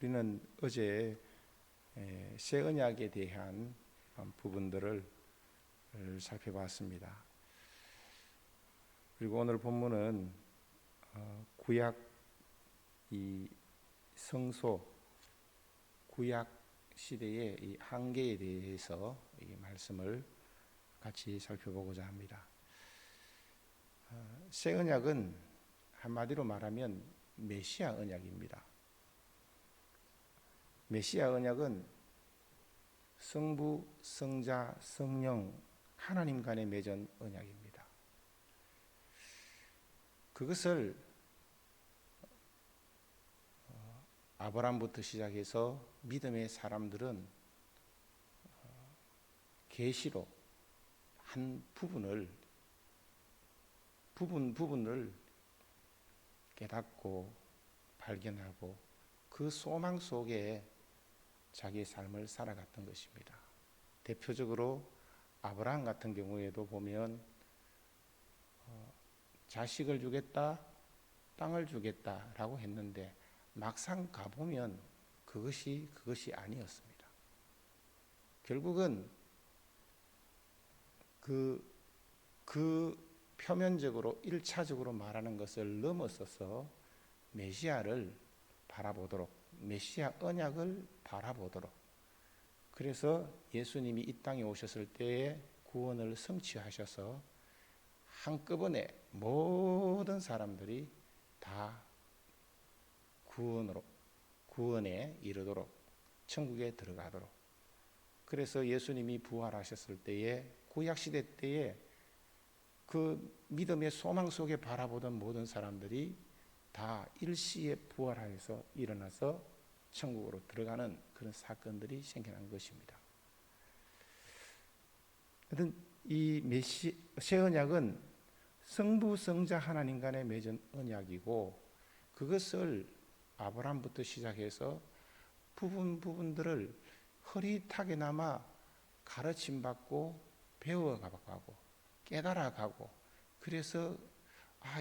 우리는 어제 새 언약에 대한 부분들을 살펴봤습니다. 그리고 오늘 본문은 구약 이 성소 구약 시대의 이 한계에 대해서 이 말씀을 같이 살펴보고자 합니다. 새 언약은 한마디로 말하면 메시아 언약입니다. 메시아 언약은 성부, 성자, 성령 하나님 간에 맺은 언약입니다. 그것을 아브라함부터 시작해서 믿음의 사람들은 계시로 한 부분을 깨닫고 발견하고 그 소망 속에 자기의 삶을 살아갔던 것입니다. 대표적으로 아브라함 같은 경우에도 보면 자식을 주겠다, 땅을 주겠다라고 했는데 막상 가보면 그것이 아니었습니다. 결국은 그 표면적으로 1차적으로 말하는 것을 넘어서서 메시아를 바라보도록, 메시아 언약을 바라보도록, 그래서 예수님이 이 땅에 오셨을 때에 구원을 성취하셔서 한꺼번에 모든 사람들이 다 구원에 이르도록, 천국에 들어가도록. 그래서 예수님이 부활하셨을 때에 구약시대 때에 그 믿음의 소망 속에 바라보던 모든 사람들이 다 일시에 부활하여서 일어나서 천국으로 들어가는 그런 사건들이 생겨난 것입니다. 하여튼 이 새 언약은 성부 성자 하나님 간에 맺은 언약이고, 그것을 아브라함부터 시작해서 부분들을 흐릿하게나마 가르침받고 배워가고 깨달아가고, 그래서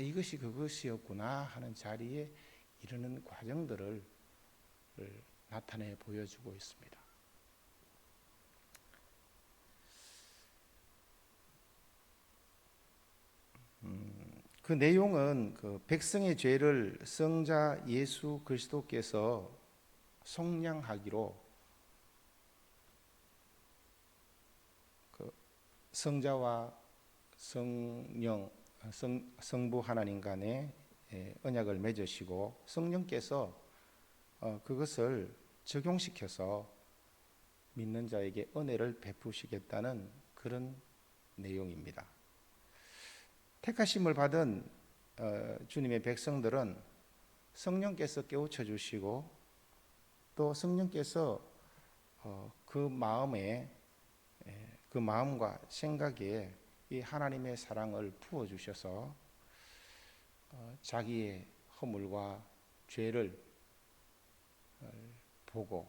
이것이 그것이었구나 하는 자리에 이르는 과정들을 나타내 보여주고 있습니다. 그 내용은 그 백성의 죄를 성자 예수 그리스도께서 속량하기로 그 성자와 성령, 성부 하나님 간에 언약을 맺으시고 성령께서 그것을 적용시켜서 믿는 자에게 은혜를 베푸시겠다는 그런 내용입니다. 택하심을 받은 주님의 백성들은 성령께서 깨우쳐 주시고, 또 성령께서 그 마음과 생각에 이 하나님의 사랑을 부어 주셔서 자기의 허물과 죄를 보고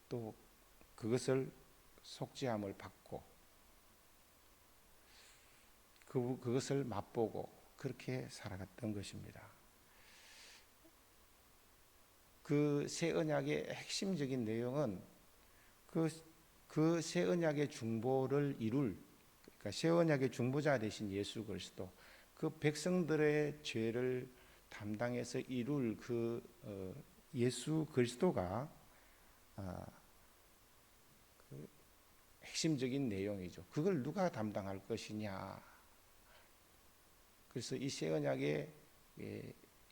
또 그것을 속죄함을 받고 그것을 맛보고 그렇게 살아갔던 것입니다. 그 새 언약의 핵심적인 내용은 그 새 언약의 중보를 그러니까 새 언약의 중보자 되신 예수 그리스도, 그 백성들의 죄를 담당해서 이룰 그 예수 그리스도가 그 핵심적인 내용이죠. 그걸 누가 담당할 것이냐. 그래서 이 새 언약에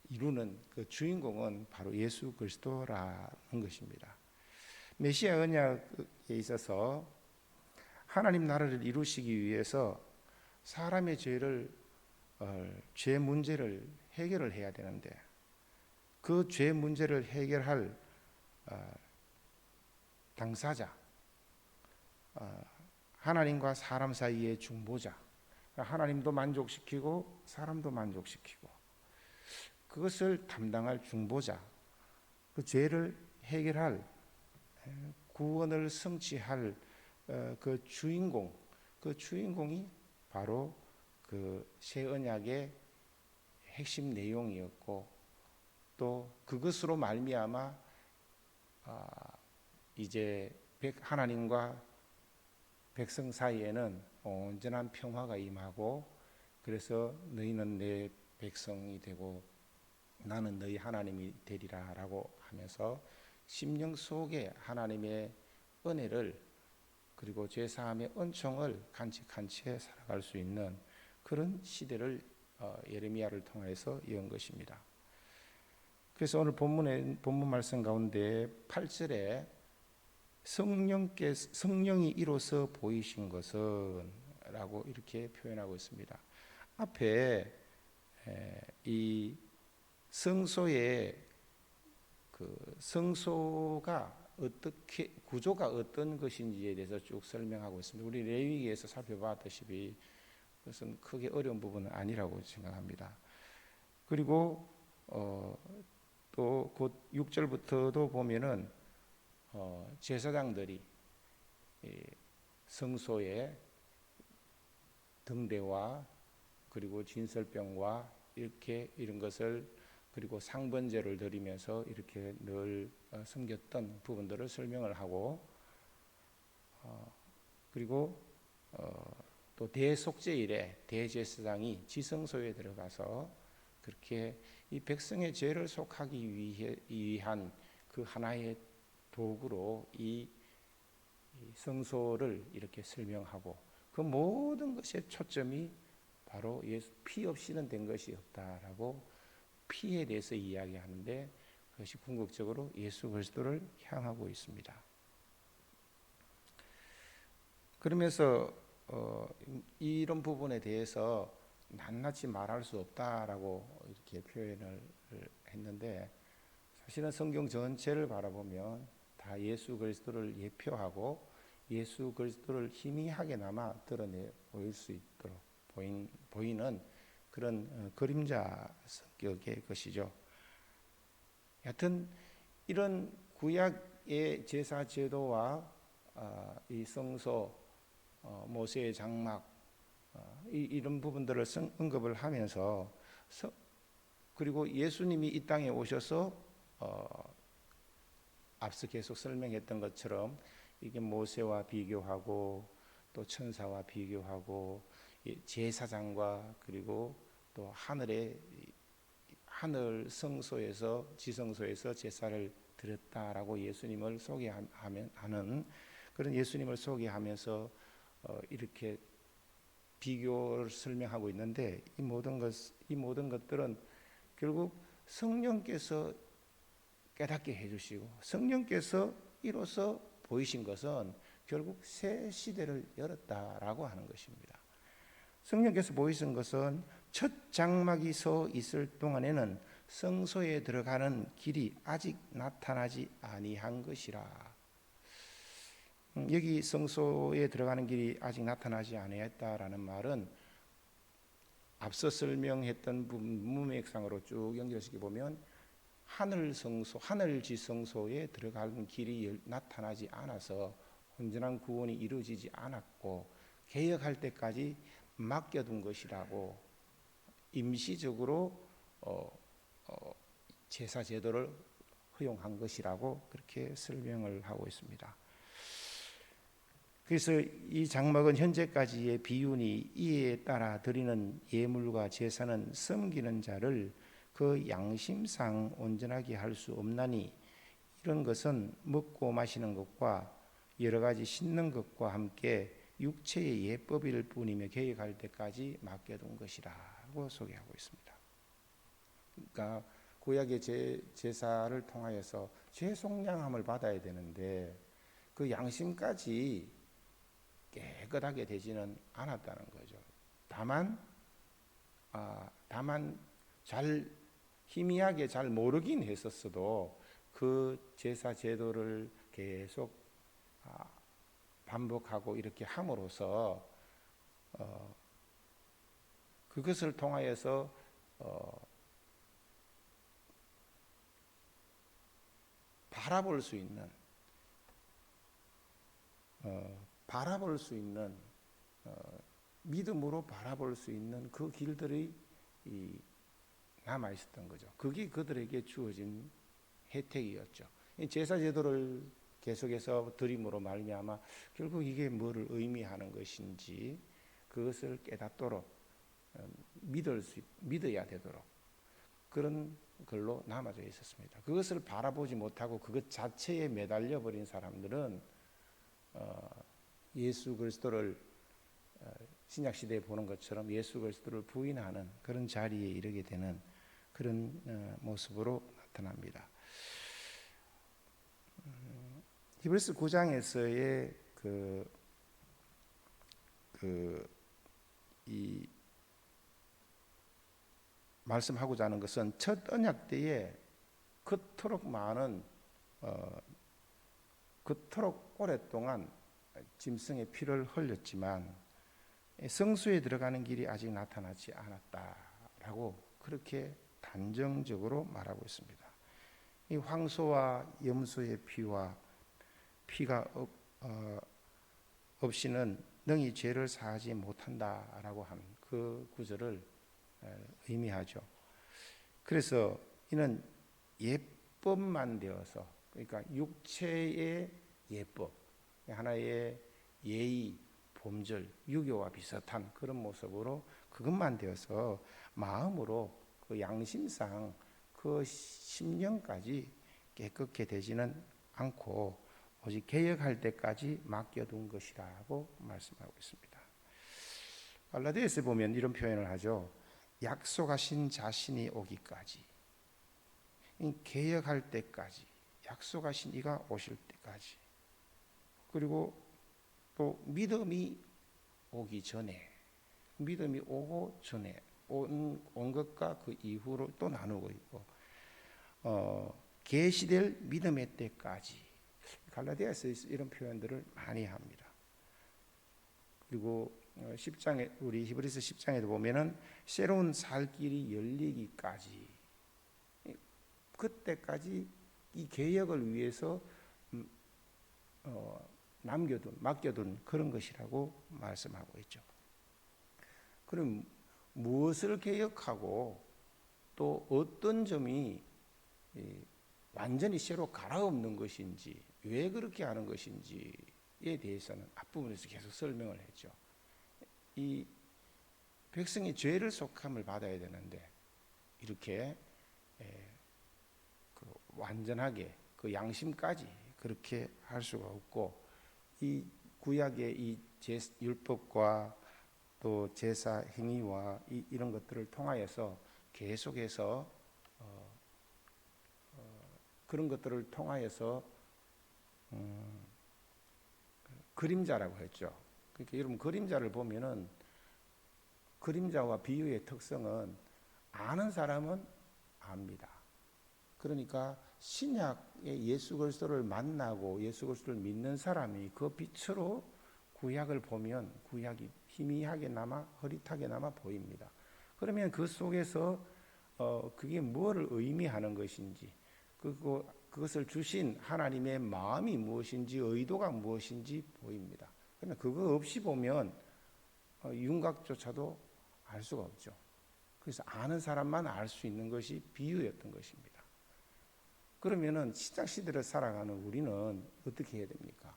이루는 그 주인공은 바로 예수 그리스도라는 것입니다. 메시아 언약에 있어서 하나님 나라를 이루시기 위해서 사람의 죄 문제를 해결을 해야 되는데, 그 죄 문제를 해결할 당사자, 하나님과 사람 사이의 중보자, 하나님도 만족시키고 사람도 만족시키고, 그것을 담당할 중보자, 그 죄를 해결할, 구원을 성취할 그 주인공이 바로 그 새 언약의 핵심 내용이었고, 또 그것으로 말미암아 이제 하나님과 백성 사이에는 온전한 평화가 임하고, 그래서 너희는 내 백성이 되고 나는 너희 하나님이 되리라 라고 하면서 심령 속에 하나님의 은혜를, 그리고 죄사함의 은총을 간직한 채 살아갈 수 있는 그런 시대를 예레미야를 통해서 이은 것입니다. 그래서 오늘 본문 말씀 가운데 8절에 성령이 이로써 보이신 것은 라고 이렇게 표현하고 있습니다. 앞에 이 성소의 성소가 어떻게 구조가 어떤 것인지에 대해서 쭉 설명하고 있습니다. 우리 레위기에서 살펴봤다시피 그것은 크게 어려운 부분은 아니라고 생각합니다. 그리고 또 곧 6절부터도 보면은 제사장들이 성소에 등대와 그리고 진설병과 이런 것을, 그리고 상번제를 드리면서 이렇게 늘 섬겼던 부분들을 설명을 하고, 그리고 또 대속죄일에 대제사장이 지성소에 들어가서 그렇게 이 백성의 죄를 속하기 위한 그 하나의 도구로 이 성소를 이렇게 설명하고, 그 모든 것의 초점이 바로 예수, 피 없이는 된 것이 없다라고 피에 대해서 이야기하는데, 그것이 궁극적으로 예수 그리스도를 향하고 있습니다. 그러면서 이런 부분에 대해서 낱낱이 말할 수 없다라고 이렇게 표현을 했는데, 사실은 성경 전체를 바라보면 다 예수 그리스도를 예표하고 예수 그리스도를 희미하게나마 드러내 보일 수 있도록 보이는 그런 그림자 성격의 것이죠. 여하튼 이런 구약의 제사 제도와 이 성소, 모세의 장막, 이런 부분들을 언급을 하면서, 그리고 예수님이 이 땅에 오셔서 앞서 계속 설명했던 것처럼 이게 모세와 비교하고 또 천사와 비교하고 제사장과 그리고 또 하늘 성소에서 지성소에서 제사를 드렸다라고 예수님을 소개하는 그런 예수님을 소개하면서 이렇게 비교를 설명하고 있는데, 이 모든 것들은 결국 성령께서 깨닫게 해주시고 성령께서 이로써 보이신 것은 결국 새 시대를 열었다라고 하는 것입니다. 성령께서 보이신 것은 첫 장막이 서 있을 동안에는 성소에 들어가는 길이 아직 나타나지 아니한 것이라. 여기 성소에 들어가는 길이 아직 나타나지 아니했다라는 말은 앞서 설명했던 문맥상으로 쭉 연결시켜 보면 하늘 지성소에 들어가는 길이 나타나지 않아서 온전한 구원이 이루어지지 않았고, 개혁할 때까지 맡겨둔 것이라고, 임시적으로 제사 제도를 허용한 것이라고 그렇게 설명을 하고 있습니다. 그래서 이 장막은 현재까지의 비유니 이에 따라 드리는 예물과 제사는 섬기는 자를 그 양심상 온전하게 할 수 없나니, 이런 것은 먹고 마시는 것과 여러 가지 씻는 것과 함께 육체의 예법일 뿐이며 개혁할 때까지 맡겨둔 것이라고 소개하고 있습니다. 그러니까 구약의 제사를 통하여서 죄 속량함을 받아야 되는데 그 양심까지 깨끗하게 되지는 않았다는 거죠. 다만 잘 희미하게 잘 모르긴 했었어도 그 제사 제도를 계속 반복하고 이렇게 함으로써 그것을 통하여서 바라볼 수 있는 믿음으로 바라볼 수 있는 그 길들이 남아 있었던 거죠. 그게 그들에게 주어진 혜택이었죠. 이 제사 제도를 계속해서 드림으로 말미암아 결국 이게 뭐를 의미하는 것인지 그것을 깨닫도록 믿어야 되도록 그런 걸로 남아져 있었습니다. 그것을 바라보지 못하고 그것 자체에 매달려 버린 사람들은 예수 그리스도를 신약 시대에 보는 것처럼 예수 그리스도를 부인하는 그런 자리에 이르게 되는 그런 모습으로 나타납니다. 히브리서 9장에서의 이 말씀하고자 하는 것은 첫 언약 때에 그토록 많은 그토록 오랫동안 짐승의 피를 흘렸지만 성수에 들어가는 길이 아직 나타나지 않았다라고 그렇게 단정적으로 말하고 있습니다. 이 황소와 염소의 피가 없이는 능히 죄를 사하지 못한다라고 한 그 구절을 의미하죠. 그래서 이는 예법만 되어서, 그러니까 육체의 예법, 하나의 예의, 범절, 유교와 비슷한 그런 모습으로 그것만 되어서 마음으로 그 양심상 그 심령까지 깨끗게 되지는 않고 오직 개혁할 때까지 맡겨둔 것이라고 말씀하고 있습니다. 갈라디아서에 보면 이런 표현을 하죠. 약속하신 자신이 오기까지, 개혁할 때까지, 약속하신 이가 오실 때까지, 그리고 또 믿음이 오기 전에, 믿음이 오고 전에 온 것과 그 이후로 또 나누고 있고, 계시될 믿음의 때까지. 갈라디아서에서 이런 표현들을 많이 합니다. 그리고 10장에 우리 히브리서 10장에도 보면은 새로운 살 길이 열리기까지, 그때까지 이 개혁을 위해서 맡겨둔 그런 것이라고 말씀하고 있죠. 그럼 무엇을 개혁하고 또 어떤 점이 완전히 새로 갈아엎는 것인지, 왜 그렇게 하는 것인지에 대해서는 앞부분에서 계속 설명을 했죠. 이 백성이 죄를 속함을 받아야 되는데 이렇게 완전하게 그 양심까지 그렇게 할 수가 없고, 이 구약의 이 율법과 또 제사 행위와 이런 것들을 통하여서 계속해서 그런 것들을 통하여서 그림자라고 했죠. 그러니까 여러분 그림자를 보면은 그림자와 비유의 특성은 아는 사람은 압니다. 그러니까 신약의 예수 그리스도를 만나고 예수 그리스도를 믿는 사람이 그 빛으로 구약을 보면 구약이 희미하게나마 흐릿하게나마 보입니다. 그러면 그 속에서 그게 뭐를 의미하는 것인지, 그것을 주신 하나님의 마음이 무엇인지, 의도가 무엇인지 보입니다. 그러나 그거 없이 보면 윤곽조차도 알 수가 없죠. 그래서 아는 사람만 알 수 있는 것이 비유였던 것입니다. 그러면은 신약 시대를 살아가는 우리는 어떻게 해야 됩니까?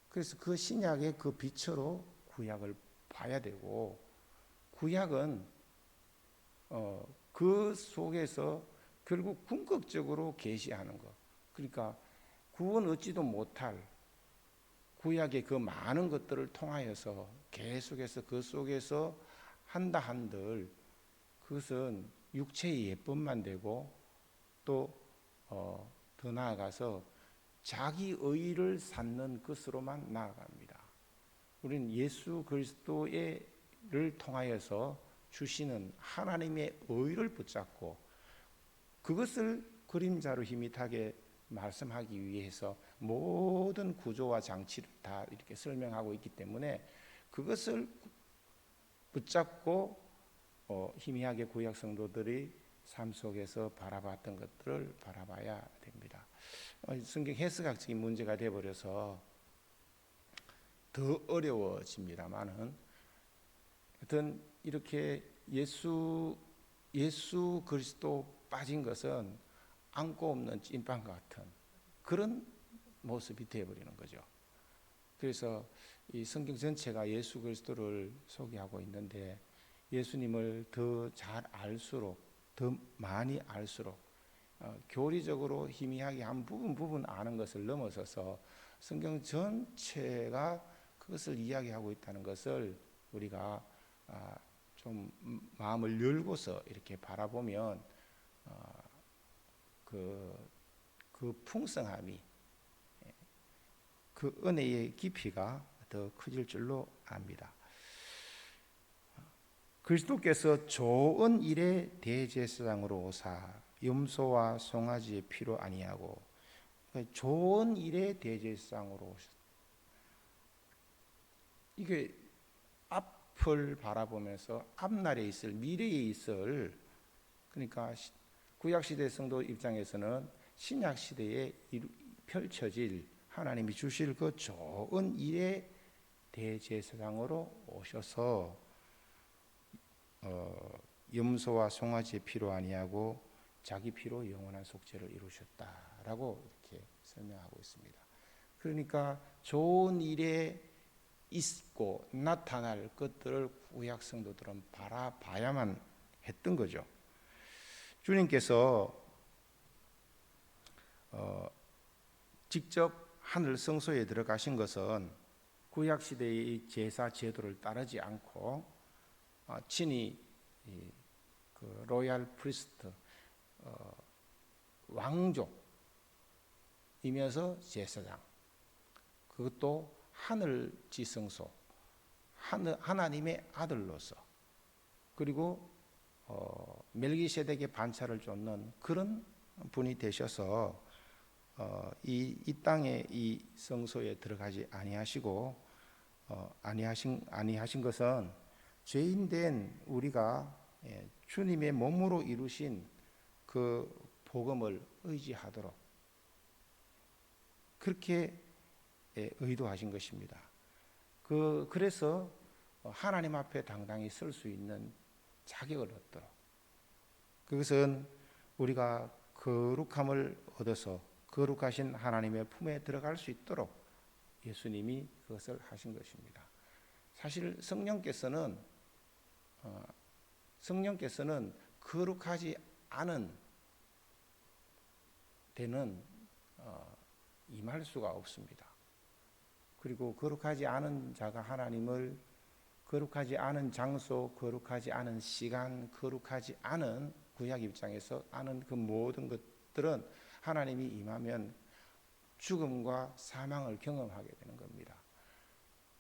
그래서 그 신약의 그 빛으로 구약을 봐야 되고, 구약은 그 속에서 결국 궁극적으로 계시하는 것, 그러니까 구원 얻지도 못할 구약의 그 많은 것들을 통하여서 계속해서 그 속에서 한다 한들 그것은 육체의 예법만 되고 또 더 나아가서 자기 의를 쌓는 것으로만 나아갑니다. 우리는 예수 그리스도를 통하여서 주시는 하나님의 의를 붙잡고 그것을 그림자로 희미하게 말씀하기 위해서 모든 구조와 장치를 다 이렇게 설명하고 있기 때문에 그것을 붙잡고 희미하게 구약 성도들이 삶 속에서 바라봤던 것들을 바라봐야 됩니다. 성경 해석학적인 문제가 되어버려서 더 어려워집니다만은, 하여튼 이렇게 예수 그리스도 빠진 것은 안고 없는 찐빵 같은 그런 모습이 되어버리는 거죠. 그래서 이 성경 전체가 예수 그리스도를 소개하고 있는데 예수님을 더 잘 알수록 더 많이 알수록 교리적으로 희미하게 한 부분 아는 것을 넘어서서 성경 전체가 그것을 이야기하고 있다는 것을 우리가 좀 마음을 열고서 이렇게 바라보면 그 풍성함이 그 은혜의 깊이가 더 커질 줄로 압니다. 그리스도께서 좋은 일의 대제사장으로 오사 염소와 송아지의 피로 아니하고 좋은 일의 대제사장으로 오셨다. 이게 앞을 바라보면서 앞날에 있을 미래에 있을 그러니까 구약시대 성도 입장에서는 신약시대에 펼쳐질 하나님이 주실 그 좋은 일의 대제사장으로 오셔서 염소와 송아지의 피로 아니하고 자기 피로 영원한 속죄를 이루셨다라고 이렇게 설명하고 있습니다. 그러니까 좋은 일에 있고 나타날 것들을 구약 성도들은 바라봐야만 했던 거죠. 주님께서 직접 하늘 성소에 들어가신 것은 구약 시대의 제사 제도를 따르지 않고 친히 그 로얄 프리스트 왕족이면서 제사장, 그것도 하늘 지성소 하나님의 아들로서, 그리고 멜기세덱의 반차를 쫓는 그런 분이 되셔서 이 땅의 이 성소에 들어가지 아니하시고 아니하신 것은 죄인된 우리가 주님의 몸으로 이루신 그 복음을 의지하도록 그렇게 의도하신 것입니다. 그래서 하나님 앞에 당당히 설 수 있는 자격을 얻도록, 그것은 우리가 거룩함을 얻어서 거룩하신 하나님의 품에 들어갈 수 있도록 예수님이 그것을 하신 것입니다. 사실 성령께서는 거룩하지 않은 데는 임할 수가 없습니다. 그리고 거룩하지 않은 자가 하나님을, 거룩하지 않은 장소, 거룩하지 않은 시간, 거룩하지 않은 구약 입장에서 아는 그 모든 것들은 하나님이 임하면 죽음과 사망을 경험하게 되는 겁니다.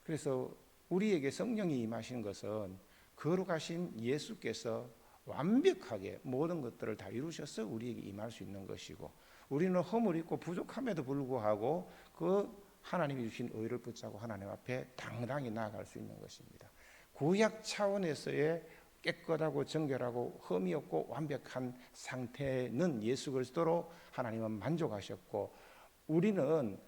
그래서 우리에게 성령이 임하신 것은 거룩하신 예수께서 완벽하게 모든 것들을 다 이루셔서 우리에게 임할 수 있는 것이고, 우리는 허물 있고 부족함에도 불구하고 그 하나님이 주신 의를 붙잡고 하나님 앞에 당당히 나아갈 수 있는 것입니다. 구약 차원에서의 깨끗하고 정결하고 흠이 없고 완벽한 상태는 예수 그리스도로 하나님은 만족하셨고, 우리는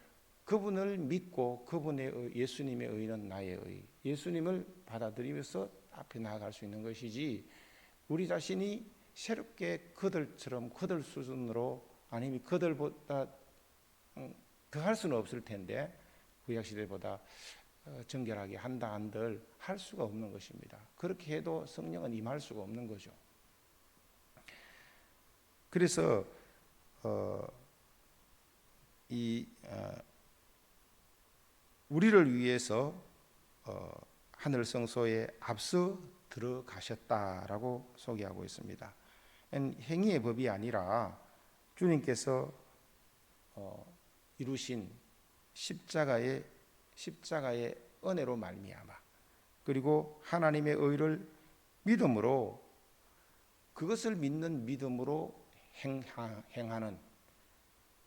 그분을 믿고 그분의 예수님의 의는 나의 의, 예수님을 받아들이면서 앞에 나아갈 수 있는 것이지, 우리 자신이 새롭게 그들처럼 그들 수준으로 아니면 그들보다 더 할 수는 없을 텐데 구약시대보다 정결하게 한다 한들 할 수가 없는 것입니다. 그렇게 해도 성령은 임할 수가 없는 거죠. 그래서 우리를 위해서 하늘 성소에 앞서 들어가셨다라고 소개하고 있습니다. 행위의 법이 아니라 주님께서 이루신 십자가의 은혜로 말미암아, 그리고 하나님의 의를 믿음으로, 그것을 믿는 믿음으로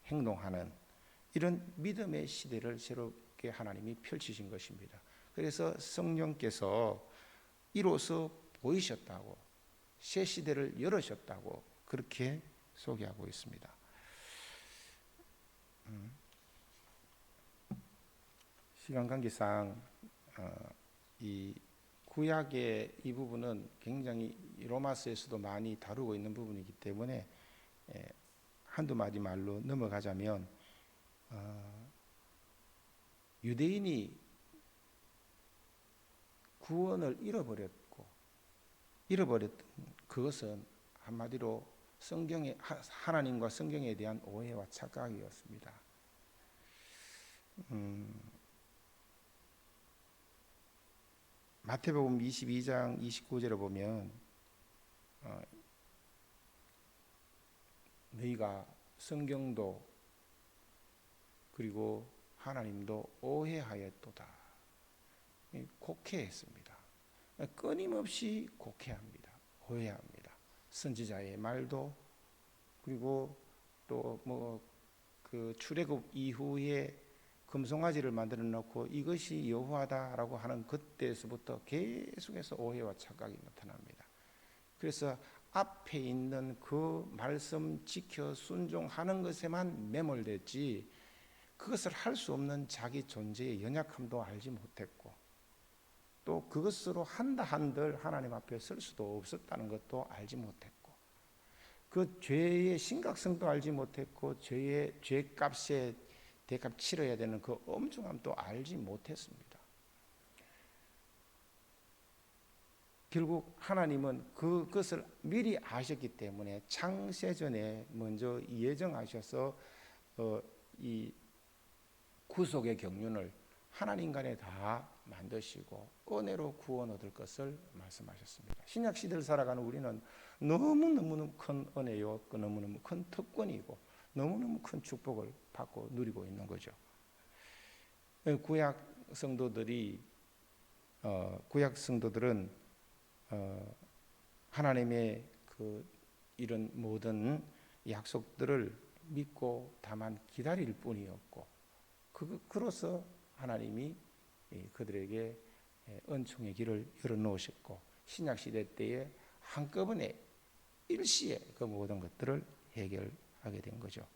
행동하는 이런 믿음의 시대를 새롭게 하나님이 펼치신 것입니다. 그래서 성령께서 이로써 보이셨다고, 새 시대를 열으셨다고 그렇게 소개하고 있습니다. 시간 관계상 이 구약의 이 부분은 굉장히 로마서에서도 많이 다루고 있는 부분이기 때문에 한두 마디 말로 넘어가자면 유대인이 구원을 잃어버렸던 그것은 한마디로 하나님과 성경에 대한 오해와 착각이었습니다. 마태복음 22장 29절에 보면 너희가 성경도 그리고 하나님도 오해하였도다. 곡해했습니다. 끊임없이 곡해합니다. 오해합니다. 선지자의 말도 그리고 또 그 출애굽 이후에 금송아지를 만들어 놓고 이것이 여호와다라고 하는 그때서부터 계속해서 오해와 착각이 나타납니다. 그래서 앞에 있는 그 말씀 지켜 순종하는 것에만 매몰됐지 그것을 할 수 없는 자기 존재의 연약함도 알지 못했고 또 그것으로 한다 한들 하나님 앞에 설 수도 없었다는 것도 알지 못했고 그 죄의 심각성도 알지 못했고 죄값에 대값 치러야 되는 그 엄중함도 알지 못했습니다. 결국 하나님은 그것을 미리 아셨기 때문에 창세전에 먼저 예정하셔서 이 구속의 경륜을 하나님 간에 다 만드시고 은혜로 구원 얻을 것을 말씀하셨습니다. 신약 시대를 살아가는 우리는 너무너무 큰 은혜요, 너무너무 큰 특권이고 너무너무 큰 축복을 받고 누리고 있는 거죠. 구약 성도들은 하나님의 이런 모든 약속들을 믿고 다만 기다릴 뿐이었고 그로서 하나님이 그들에게 은총의 길을 열어놓으셨고 신약시대 때에 한꺼번에 일시에 그 모든 것들을 해결하게 된 거죠.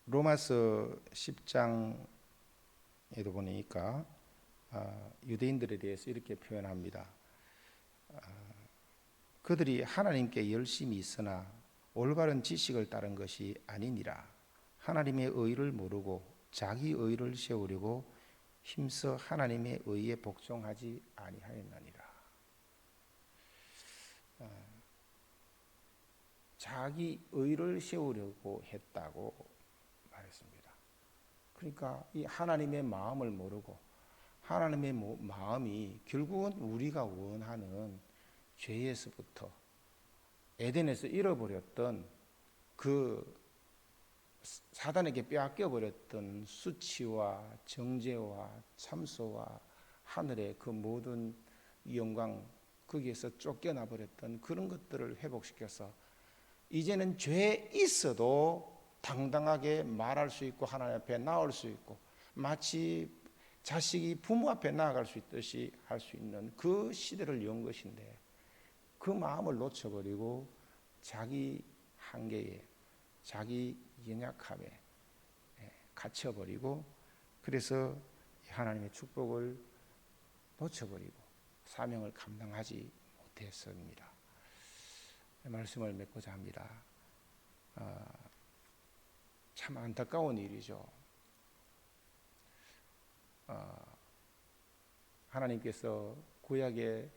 로마서 10장에도 보니까 유대인들에 대해서 이렇게 표현합니다. 그들이 하나님께 열심히 있으나 올바른 지식을 따른 것이 아니니라. 하나님의 의를 모르고 자기 의를 세우려고 힘써 하나님의 의에 복종하지 아니하였느니라. 자기 의를 세우려고 했다고 말했습니다. 그러니까 이 하나님의 마음을 모르고 하나님의 마음이 결국은 우리가 원하는 죄에서부터 에덴에서 잃어버렸던 그 사단에게 빼앗겨 버렸던 수치와 정죄와 참소와 하늘의 그 모든 영광 거기에서 쫓겨나 버렸던 그런 것들을 회복시켜서 이제는 죄 있어도 당당하게 말할 수 있고 하나님 앞에 나올 수 있고 마치 자식이 부모 앞에 나아갈 수 있듯이 할 수 있는 그 시대를 연 것인데 그 마음을 놓쳐버리고 자기 한계에 자기 연약함에 갇혀버리고 그래서 하나님의 축복을 놓쳐버리고 사명을 감당하지 못했습니다. 말씀을 맺고자 합니다. 참 안타까운 일이죠. 하나님께서 구약의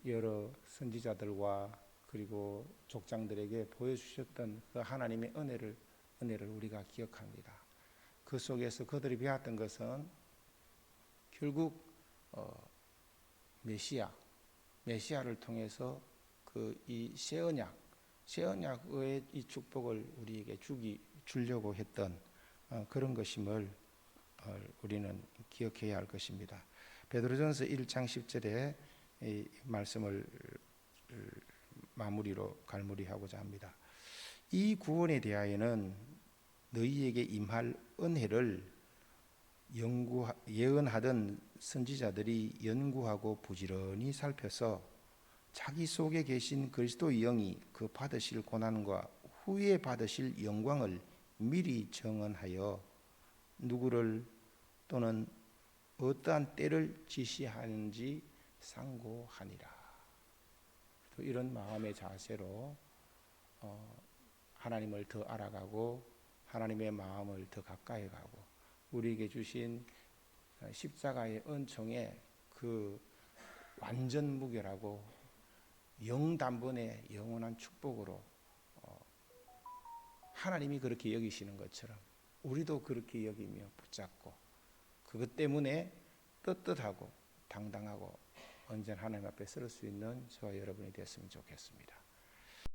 여러 선지자들과 그리고 족장들에게 보여주셨던 그 하나님의 은혜를 우리가 기억합니다. 그 속에서 그들이 배웠던 것은 결국 메시아를 통해서 이 새 언약의 이 축복을 우리에게 주려고 했던 그런 것임을 우리는 기억해야 할 것입니다. 베드로전서 1장 10절에 이 말씀을 갈무리하고자 합니다. 이 구원에 대하여는 너희에게 임할 은혜를 예언하던 선지자들이 연구하고 부지런히 살펴서 자기 속에 계신 그리스도의 영이 그 받으실 고난과 후에 받으실 영광을 미리 정언하여 누구를 또는 어떠한 때를 지시하는지 상고하니라. 또 이런 마음의 자세로 하나님을 더 알아가고 하나님의 마음을 더 가까이 가고 우리에게 주신 십자가의 은총의 그 완전 무결하고 영단번의 영원한 축복으로 하나님이 그렇게 여기시는 것처럼 우리도 그렇게 여기며 붙잡고 그것 때문에 떳떳하고 당당하고 언제나 하나님 앞에 서를 수 있는 저와 여러분이 됐으면 좋겠습니다.